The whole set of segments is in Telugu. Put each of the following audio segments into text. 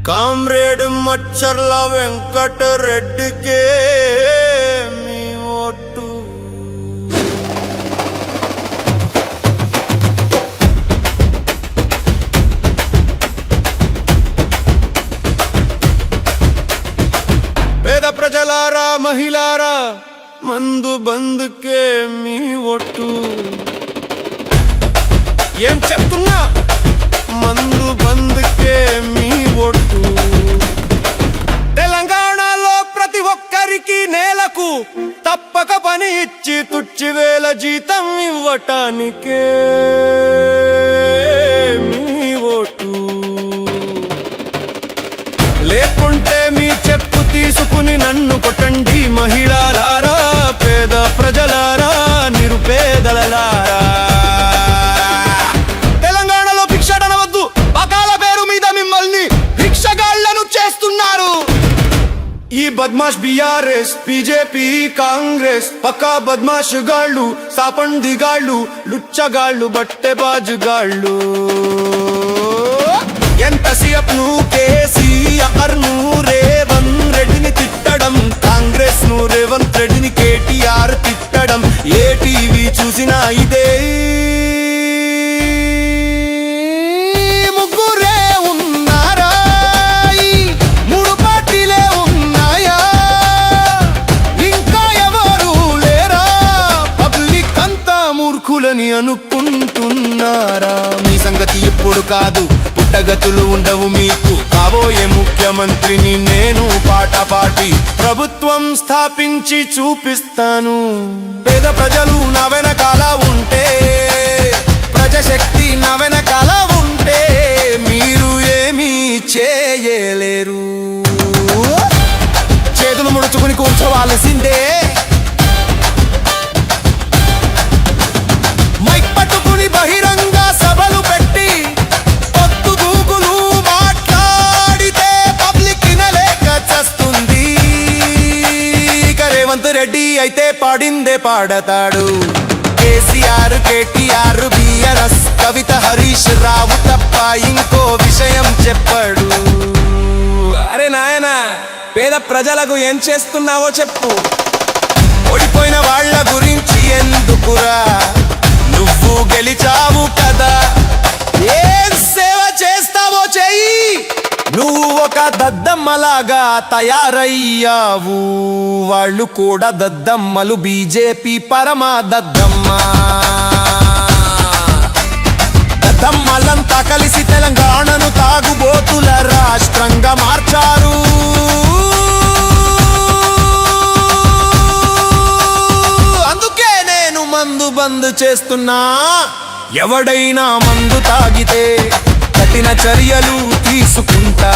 కామ్రేడ్ మచ్చర్ల వెంకట రెడ్డికే మీ ఓటు. పేద ప్రజలారా, మహిళారా, మందు బందుకే మీ ఓటు. ఏం చెప్తున్నా? మందు బందుకే మీ ఓటు. తెలంగాణలో ప్రతి ఒక్కరికి నేలకు తప్పక పని ఇచ్చి తుచ్చివేల జీతం ఇవ్వటానికే మీ ఓటు. లేకుంటే మీ చెప్పు తీసుకుని నన్ను కొట్టండి మహిళలారా, పేద ప్రజలారా, నిరుపేదలారా. తెలంగాణలో భిక్షడనవద్దు, పకాల పేరు మీద మిమ్మల్ని భిక్షగాళ్లను చేస్తున్నారు. ఈ బద్మాష్ బీఆర్ఎస్, బీజేపీ, కాంగ్రెస్ పక్కా బద్మాష్ గాళ్ళు, సాపండిగాళ్ళు, లుచ్చగాళ్ళు, బట్టెబాజుగాళ్ళు. ఎంతసేపు కేసీఆర్ ను రేవంత్ రెడ్డిని తిట్టడం, కాంగ్రెస్ ను రేవంత్ రెడ్డిని కేటీఆర్ తిట్టడం, ఏ టీవీ చూసినా ఇదే. ముగ్గురే ఉన్నారా? ఈ మూడు పార్టీలే ఉన్నాయా? ఇంకా ఎవరు లేరా? పబ్లిక్ అంతా మూర్ఖులని అనుకుంటున్నారా? మీ సంగతి ఇప్పుడు కాదు, పుట్టగతులు ఉండవు మీకు. కాబోయే ముఖ్యమంత్రిని నేను పాటపాటి ప్రభుత్వం స్థాపించి చూపిస్తాను. పేద ప్రజలు నా వెనకాల ఉంటే, ప్రజాశక్తి నా వెనకాల ఉంటే మీరు ఏమీ చేయలేరు. చేతులు ముడుచుకుని కూర్చోవాల్సిందే. మైక్ పట్టుకుని బహిరంగ సభలు పెట్టి పొత్తు దూకులు మాట్లాడితే పబ్లిక్ వినలేక చస్తుంది. ఇక రేవంత్ రెడ్డి అయితే పాడిందే పాడతాడు. కేసీఆర్, కేటీఆర్, బీఆర్ఎస్, కవిత, హరీష్ రావు తప్ప ఇంకో విషయం చెప్పాడు. అరే నాయనా, పేద ప్రజలకు ఏం చేస్తున్నావో చెప్పు. ఓడిపోయిన వాళ్ళ గురించి ఎందుకురా? నువ్వు గెలిచావు కదా, ఏం సేవ చేస్తావో చెయ్యి. నువ్వు ఒక దద్దమ్మలాగా తయారయ్యావు, వాళ్ళు కూడా దద్దమ్మలు. బీజేపీ పరమా దద్దమ్మ. దద్దమ్మలంతా కలిసి తెలంగాణను తాగుబోతుల రాష్ట్రంగా మార్చారు. అందుకే నేను మందు బంద్ చేస్తున్నా. ఎవడైనా మందు తాగితే కఠిన చర్యలు తీసుకుంటా.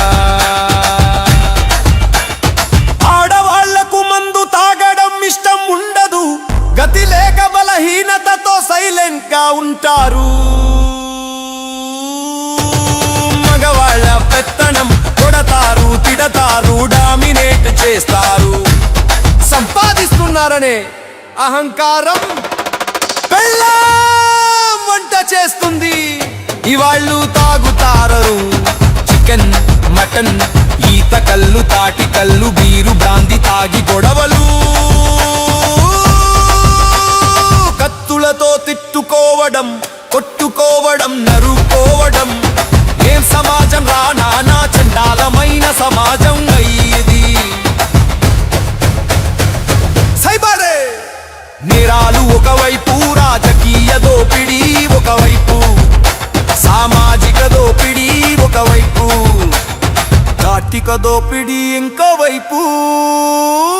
ఆడవాళ్లకు మందు తాగడం ఇష్టం ఉండదు, గతి లేక బలహీనతతో సైలెంట్ గా ఉంటారు. మగవాళ్ళ పెత్తనం కొడతారు, తిడతారు, డామినేట్ చేస్తారు. సంపాదిస్తున్నారనే అహంకారం పెళ్ళాం వంట చేస్తుంది. ఇవాళ్ళు తాగుతారు చికెన్, మటన్, ఈత కళ్ళు, తాటి కళ్ళు, బీరు, బ్రాంది తాగి గొడవలు. కత్తులతో తిట్టుకోవడం, కొట్టుకోవడం, నరుకోవడం. ఏం సమాజం రా నానా, చండాలమైన సమాజం అయ్యేది. సైబరే నేరాలు ఒకవైపు, రాజకీయ దోపిడీ ఒకవైపు, సామాజిక దోపిడీ ఒకవైపు, ఆర్థిక దోపిడీ ఇంకోవైపు.